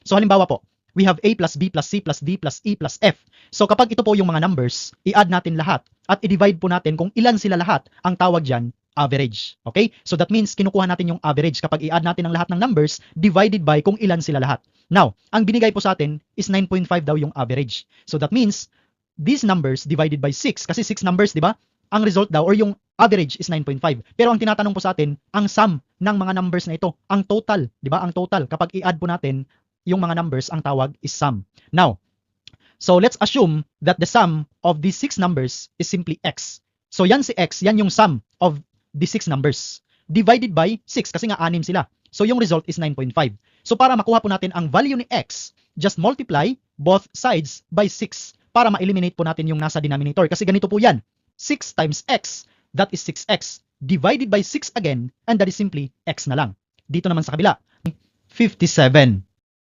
So halimbawa po, we have A plus B plus C plus D plus E plus F. So kapag ito po yung mga numbers, i-add natin lahat at i-divide po natin kung ilan sila lahat, ang tawag dyan, average. Okay? So that means kinukuha natin yung average kapag i-add natin ang lahat ng numbers divided by kung ilan sila lahat. Now, ang binigay po sa atin is 9.5 daw yung average. So that means these numbers divided by 6 kasi 6 numbers, di ba? Ang result daw or yung average is 9.5. Pero ang tinatanong po sa atin, ang sum ng mga numbers na ito, ang total, di ba? Ang total kapag i-add po natin yung mga numbers, ang tawag is sum. Now, so let's assume that the sum of these 6 numbers is simply x. So yan si x, yan yung sum of the 6 numbers divided by 6 kasi nga 6 sila. So yung result is 9.5. So para makuha po natin ang value ni x, just multiply both sides by 6 para ma-eliminate po natin yung nasa denominator. Kasi ganito po yan, 6 times x, that is 6x, divided by 6 again, and that is simply x na lang. Dito naman sa kabila, 57.